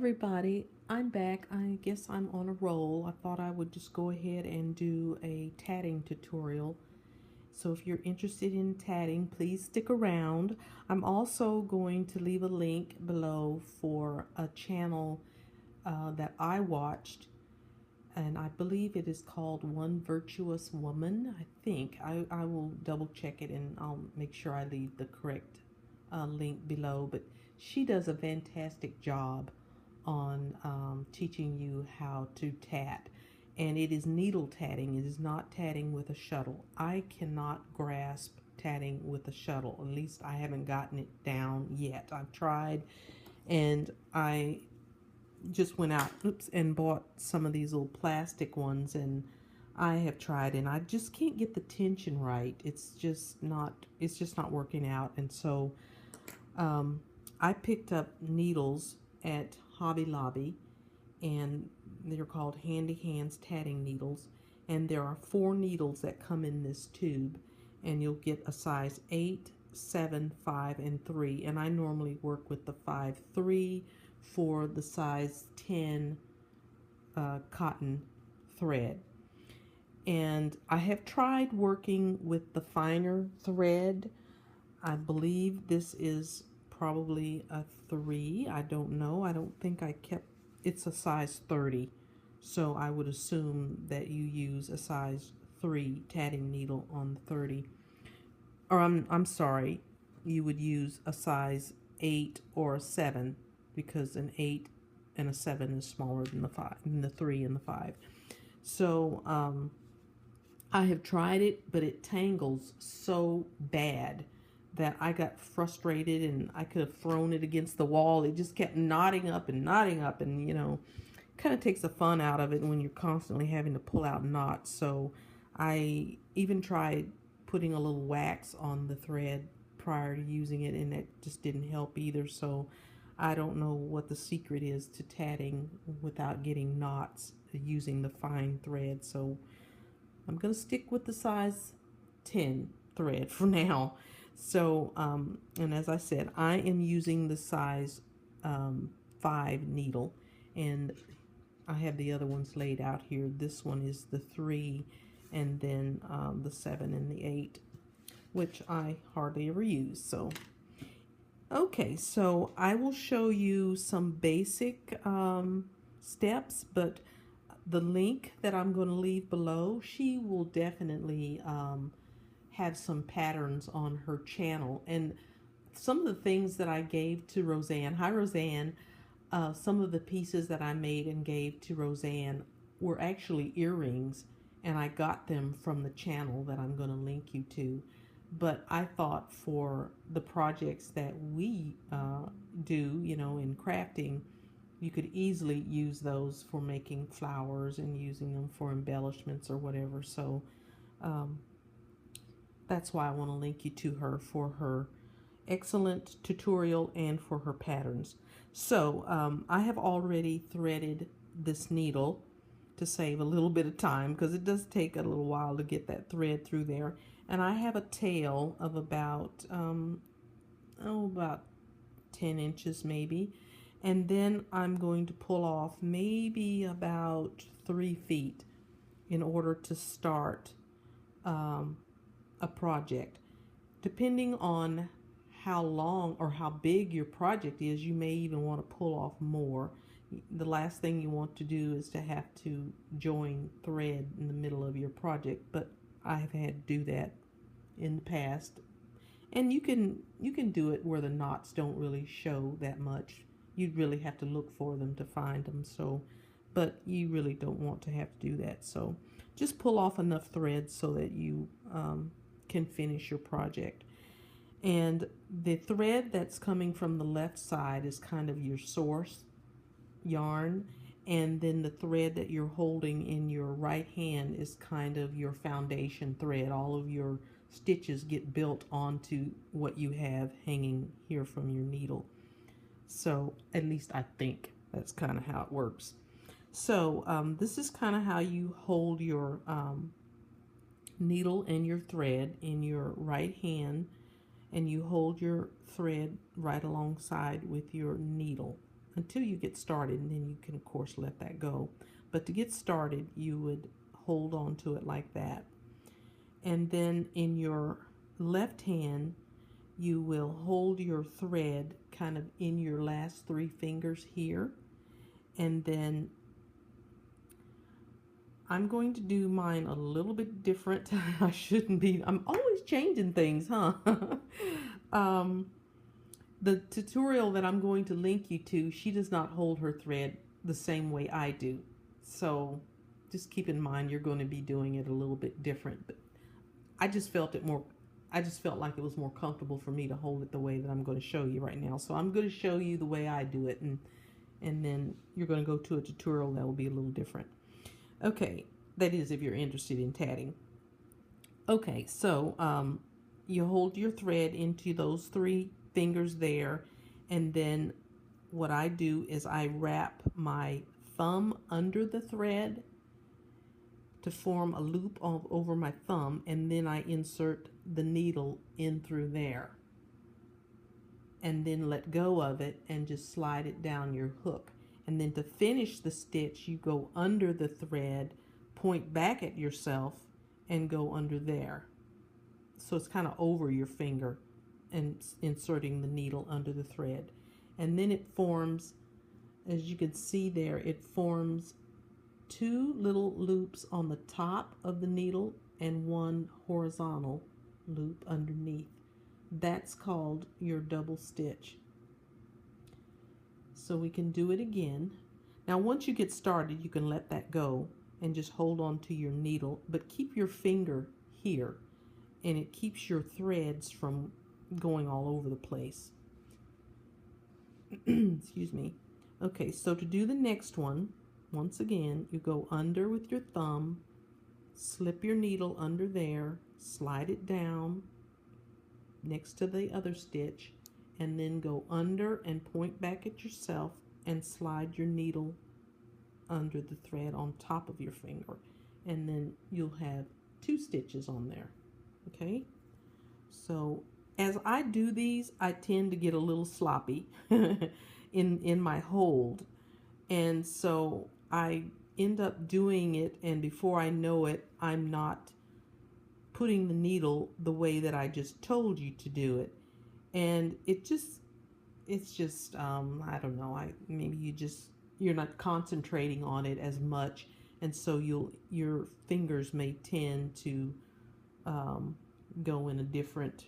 everybody, I'm back. I guess I'm on a roll. I thought I would just go ahead and do a tatting tutorial. So if you're interested in tatting, please stick around. I'm also going to leave a link below for a channel that I watched, and I believe it is called One Virtuous Woman. I think I will double check it and I'll make sure I leave the correct link below, but she does a fantastic job on teaching you how to tat, and it is needle tatting. It is not tatting with a shuttle. I cannot grasp tatting with a shuttle. At least I haven't gotten it down yet. I've tried, and I just went out and bought some of these little plastic ones, and I have tried, and I just can't get the tension right. It's just not working out. And so I picked up needles at Hobby Lobby, and they're called Handy Hands tatting needles, and there are 4 needles that come in this tube, and you'll get a size 8, 7, 5, and 3, and I normally work with the 5-3 for the size 10 cotton thread. And I have tried working with the finer thread. I believe this is probably a 3. I don't know. I don't think I kept, it's a size 30. So I would assume that you use a size 3 tatting needle on the 30. Or I'm sorry, you would use a size 8 or a 7, because an 8 and a 7 is smaller than the 5, than the 3 and the 5. So I have tried it, but it tangles so bad that I got frustrated, and I could have thrown it against the wall. It just kept knotting up, and you know, kind of takes the fun out of it when you're constantly having to pull out knots. So I even tried putting a little wax on the thread prior to using it, and that just didn't help either. So I don't know what the secret is to tatting without getting knots using the fine thread. So I'm going to stick with the size 10 thread for now. So, and as I said, I am using the size 5 needle, and I have the other ones laid out here. This one is the 3, and then the 7 and the 8, which I hardly ever use. So, okay, so I will show you some basic steps, but the link that I'm going to leave below, she will definitely have some patterns on her channel. And some of the things that I gave to Roseanne, hi Roseanne, some of the pieces that I made and gave to Roseanne were actually earrings, and I got them from the channel that I'm going to link you to. But I thought for the projects that we do, you know, in crafting, you could easily use those for making flowers and using them for embellishments or whatever. So that's why I want to link you to her for her excellent tutorial and for her patterns. So I have already threaded this needle to save a little bit of time, because it does take a little while to get that thread through there. And I have a tail of about about 10 inches maybe, and then I'm going to pull off maybe about 3 feet in order to start a project. Depending on how long or how big your project is, you may even want to pull off more. The last thing you want to do is to have to join thread in the middle of your project, but I have had to do that in the past. And you can do it where the knots don't really show that much. You'd really have to look for them to find them. So, but you really don't want to have to do that. So just pull off enough thread so that you can finish your project. And the thread that's coming from the left side is kind of your source yarn, and then the thread that you're holding in your right hand is kind of your foundation thread. All of your stitches get built onto what you have hanging here from your needle. So at least I think that's kind of how it works. So this is kind of how you hold your needle and your thread in your right hand, and you hold your thread right alongside with your needle, until you get started, and then you can of course let that go. But to get started, you would hold on to it like that. And then in your left hand, you will hold your thread kind of in your last 3 fingers here. And then I'm going to do mine a little bit different. I shouldn't be. I'm always changing things, huh? The tutorial that I'm going to link you to, she does not hold her thread the same way I do. So just keep in mind you're going to be doing it a little bit different. But I just felt like it was more comfortable for me to hold it the way that I'm going to show you right now. So I'm going to show you the way I do it, and then you're going to go to a tutorial that will be a little different. Okay, that is if you're interested in tatting. Okay, so you hold your thread into those 3 fingers there, and then what I do is I wrap my thumb under the thread to form a loop all over my thumb, and then I insert the needle in through there, and then let go of it and just slide it down your hook. And then to finish the stitch, you go under the thread, point back at yourself, and go under there. So it's kind of over your finger and inserting the needle under the thread. And then it forms, as you can see there, it forms 2 little loops on the top of the needle and 1 horizontal loop underneath. That's called your double stitch. So we can do it again. Now once you get started, you can let that go and just hold on to your needle, but keep your finger here, and it keeps your threads from going all over the place. Excuse me. Okay, so to do the next one, once again, you go under with your thumb, slip your needle under there, slide it down next to the other stitch, and then go under and point back at yourself and slide your needle under the thread on top of your finger, and then you'll have 2 stitches on there. Okay, so as I do these, I tend to get a little sloppy in my hold, and so I end up doing it, and before I know it, I'm not putting the needle the way that I just told you to do it. And it's just I don't know, maybe you're not concentrating on it as much, and so your fingers may tend to go in a different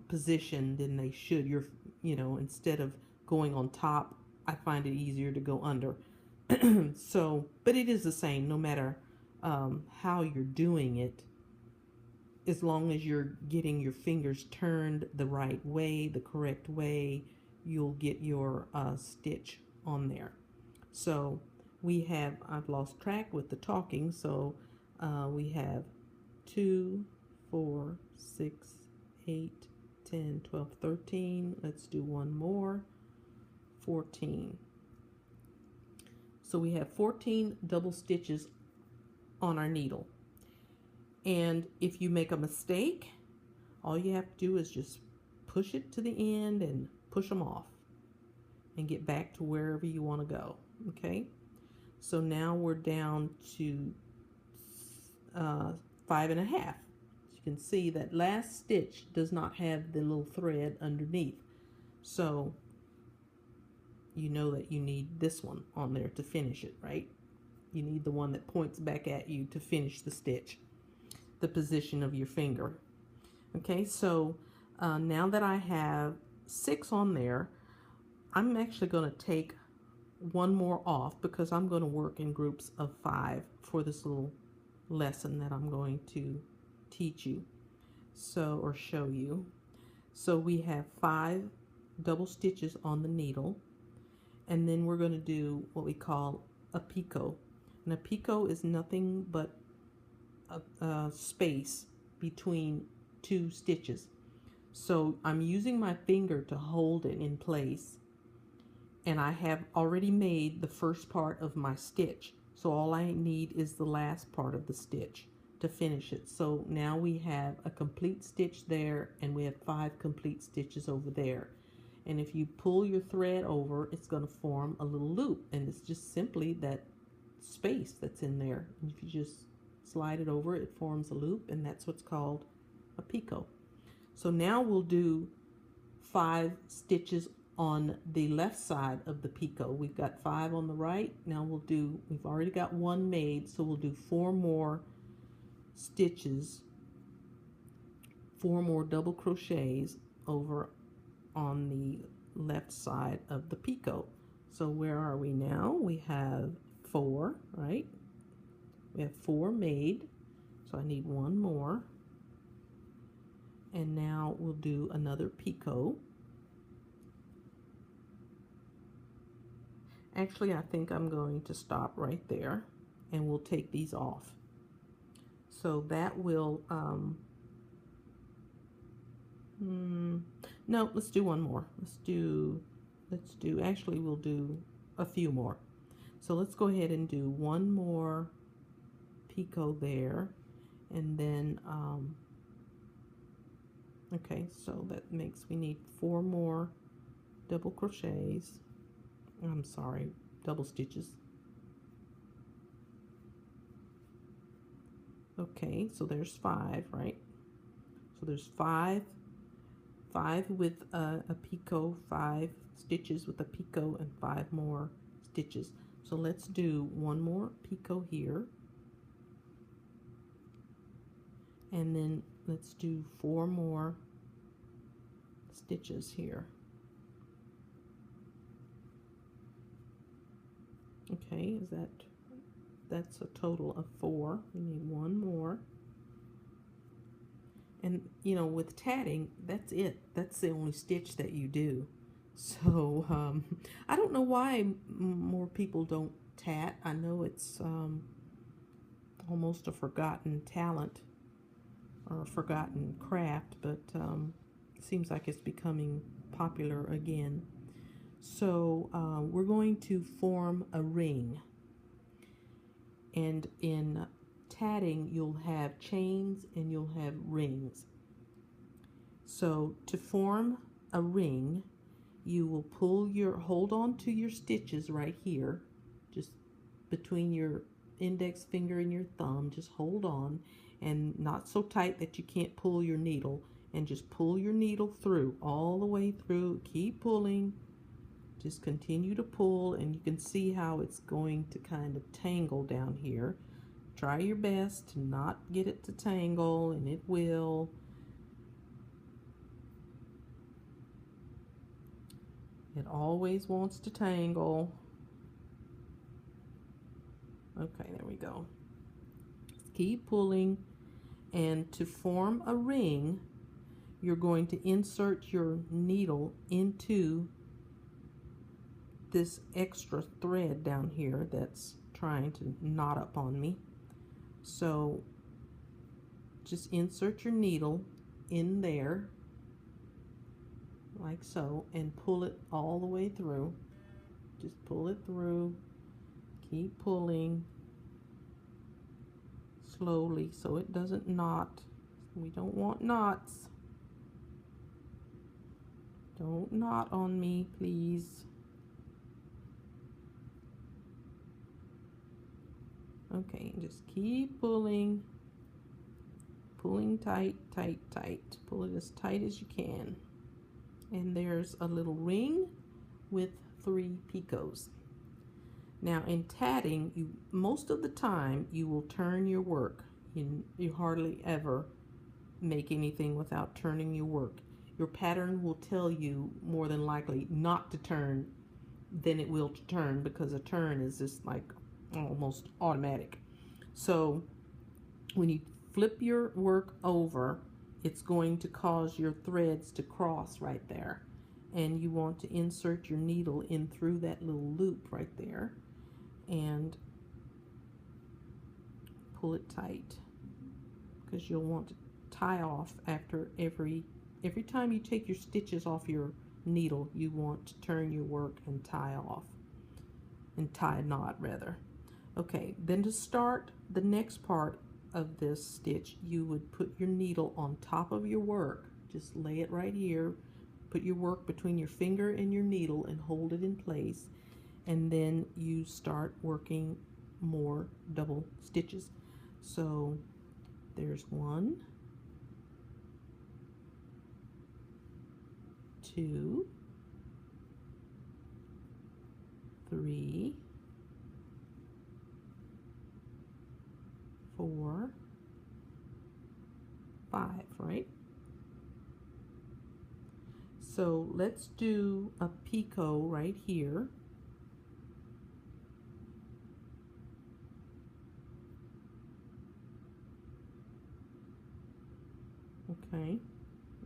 position than they should. Instead of going on top, I find it easier to go under. So, but it is the same no matter how you're doing it. As long as you're getting your fingers turned the right way, the correct way, you'll get your stitch on there. So I've lost track with the talking, so we have 2, 4, 6, 8, 10, 12, 13. Let's do one more. 14. So we have 14 double stitches on our needle. And if you make a mistake, all you have to do is just push it to the end and push them off and get back to wherever you want to go. Okay, so now we're down to 5.5. You can see that last stitch does not have the little thread underneath, so you know that you need this one on there to finish it, right? You need the one that points back at you to finish the stitch, the position of your finger. Okay, so now that I have 6 on there, I'm actually going to take one more off because I'm going to work in groups of 5 for this little lesson that I'm going to teach you, or show you. So we have 5 double stitches on the needle, and then we're going to do what we call a picot. And a picot is nothing but a space between 2 stitches. So I'm using my finger to hold it in place, and I have already made the first part of my stitch, so all I need is the last part of the stitch to finish it. So now we have a complete stitch there, and we have 5 complete stitches over there. And if you pull your thread over, it's going to form a little loop, and it's just simply that space that's in there. And if you just slide it over, it forms a loop, and that's what's called a picot. So now we'll do 5 stitches on the left side of the picot. We've got 5 on the right. Now we've already got 1 made, so we'll do 4 more stitches, 4 more double crochets over on the left side of the picot. So where are we now? We have 4, right? We have 4 made, so I need 1 more. And now we'll do another picot. Actually, I think I'm going to stop right there, and we'll take these off. So that will, no, let's do 1 more. Actually, we'll do a few more. So let's go ahead and do 1 more picot there, and then, okay, so that makes, we need 4 more double crochets. I'm sorry, double stitches. Okay, so there's 5, right? So there's 5 with a picot, 5 stitches with a picot, and 5 more stitches. So let's do 1 more picot here, and then let's do 4 more stitches here. Okay, that's a total of 4. We need 1 more. And you know, with tatting, that's it. That's the only stitch that you do. So I don't know why more people don't tat. I know it's almost a forgotten talent or a forgotten craft, but it seems like it's becoming popular again. So we're going to form a ring, and in tatting you'll have chains and you'll have rings. So to form a ring, you will hold on to your stitches right here, just between your index finger and your thumb. Just hold on, and not so tight that you can't pull your needle, and just pull your needle through, all the way through. Keep pulling. Just continue to pull, and you can see how it's going to kind of tangle down here. Try your best to not get it to tangle, and it will. It always wants to tangle. Okay, there we go. Just keep pulling, and to form a ring, you're going to insert your needle into this extra thread down here that's trying to knot up on me. So just insert your needle in there like so, and pull it all the way through. Just pull it through. Keep pulling slowly so it doesn't knot. We don't want knots. Don't knot on me, please. Okay, just keep pulling. Pulling tight, tight, tight. Pull it as tight as you can. And there's a little ring with 3 picots. Now in tatting, most of the time you will turn your work. You hardly ever make anything without turning your work. Your pattern will tell you more than likely not to turn than it will to turn, because a turn is just like almost automatic. So when you flip your work over, it's going to cause your threads to cross right there, and you want to insert your needle in through that little loop right there and pull it tight, because you'll want to tie off after every time you take your stitches off your needle. You want to turn your work and tie off, and tie a knot rather. Okay, then to start the next part of this stitch, you would put your needle on top of your work. Just lay it right here, put your work between your finger and your needle and hold it in place, and then you start working more double stitches. So there's 1, 2, 3, 4, 5, right? So let's do a picot right here. Okay,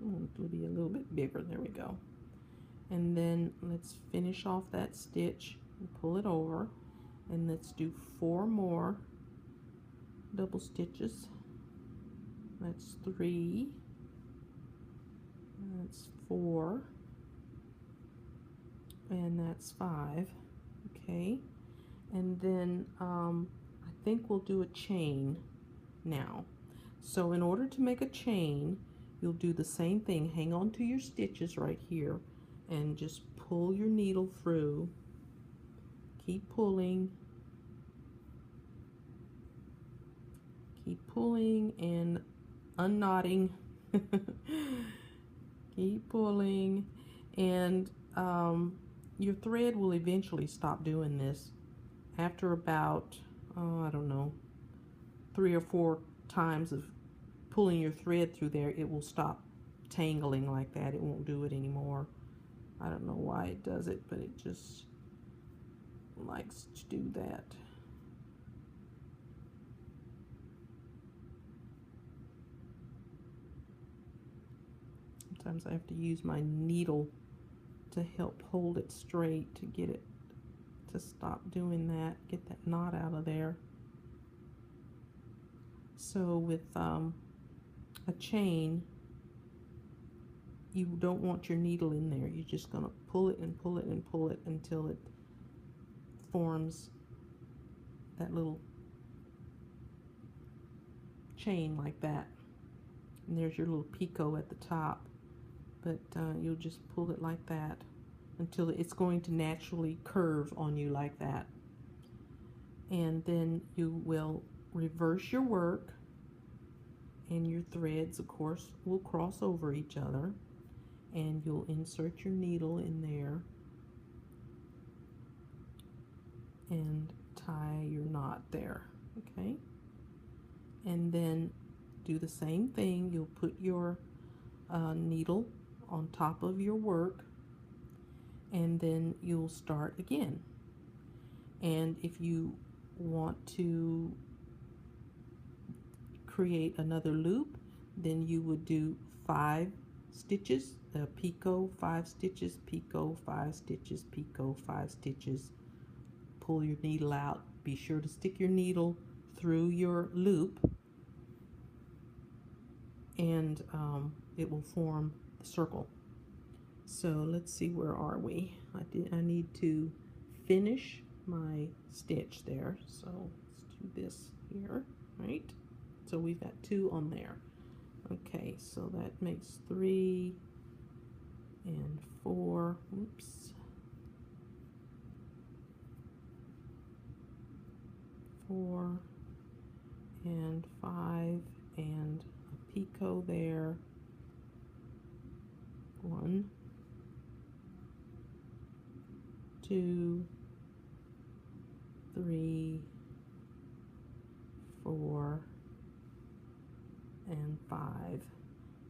it'll be a little bit bigger. There we go. And then let's finish off that stitch and pull it over, and let's do 4 more double stitches. That's 3, that's 4, and that's 5. Okay, and then I think we'll do a chain now. So in order to make a chain, you'll do the same thing. Hang on to your stitches right here and just pull your needle through. Keep pulling. Keep pulling and unknotting. Keep pulling, and your thread will eventually stop doing this. After about, I don't know, 3 or 4 times of pulling your thread through there, it will stop tangling like that. It won't do it anymore. I don't know why it does it, but it just likes to do that. Sometimes I have to use my needle to help hold it straight to get it to stop doing that, get that knot out of there. So with a chain, you don't want your needle in there. You're just going to pull it and pull it and pull it until it forms that little chain like that. And there's your little picot at the top. But you'll just pull it like that until it's going to naturally curve on you like that. And then you will reverse your work, and your threads, of course, will cross over each other, and you'll insert your needle in there and tie your knot there. Okay, and then do the same thing. You'll put your needle on top of your work, and then you'll start again. And if you want to create another loop, then you would do 5 stitches, picot, 5 stitches, picot, 5 stitches, picot, 5 stitches. Pull your needle out. Be sure to stick your needle through your loop, and it will form the circle. So let's see, where are we? I need to finish my stitch there. So let's do this here, right? So we've got 2 on there. Okay, so that makes 3 and 4. Oops. 4 and 5 and a picot there. 1, 2, 3, 4, and 5.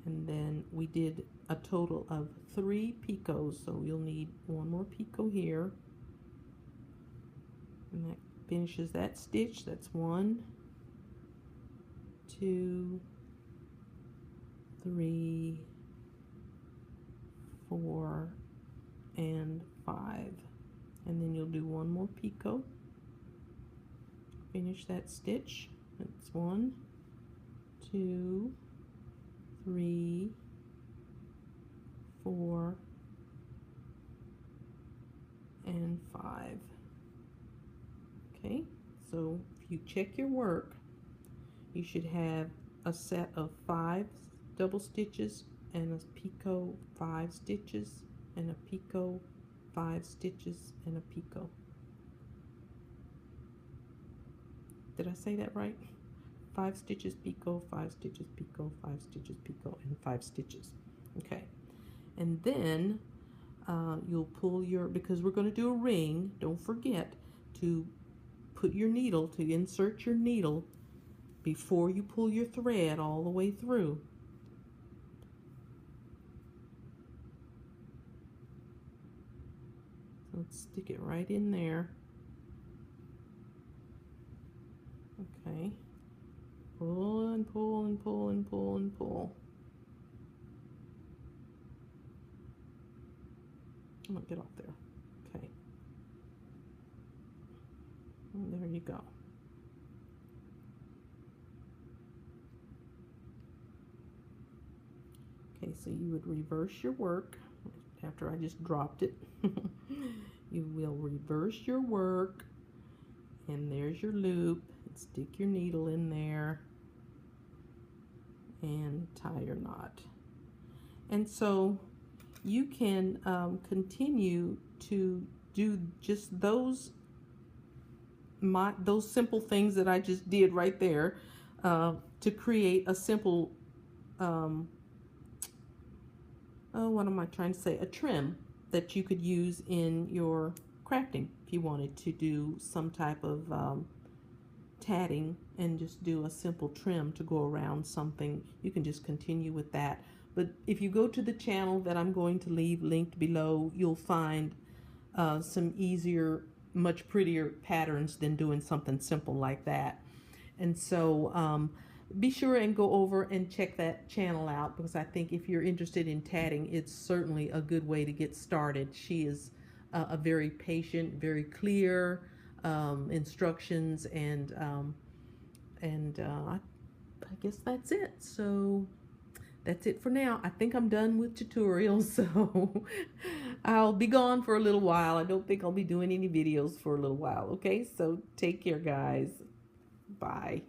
And then we did a total of 3 picots, so you'll need 1 more picot here, and that finishes that stitch. That's 1, 2, 3, 4, and 5. And then you'll do 1 more picot, finish that stitch. That's 1, 2, 3, 4, and 5. Okay, so if you check your work, you should have a set of 5 double stitches and a picot 5 stitches, and a picot 5 stitches, and a picot. Did I say that right? 5 stitches picot, 5 stitches picot, 5 stitches picot, and 5 stitches. Okay, and then you'll pull your, because we're going to do a ring, don't forget to put your needle, to insert your needle before you pull your thread all the way through. So let's stick it right in there. Okay, pull and pull and pull and pull and pull. I'm gonna get off there. Okay, and there you go. Okay, so you would reverse your work after I just dropped it. You will reverse your work, and there's your loop. Stick your needle in there and tie your knot. And so you can continue to do just those simple things that I just did right there to create a simple what am I trying to say, a trim that you could use in your crafting if you wanted to do some type of tatting and just do a simple trim to go around something. You can just continue with that. But if you go to the channel that I'm going to leave linked below, you'll find some easier, much prettier patterns than doing something simple like that. And so be sure and go over and check that channel out, because I think if you're interested in tatting, it's certainly a good way to get started. She is a very patient, very clear instructions, and I guess that's it. So that's it for now. I think I'm done with tutorials, so I'll be gone for a little while. I don't think I'll be doing any videos for a little while. Okay, so take care, guys. Bye.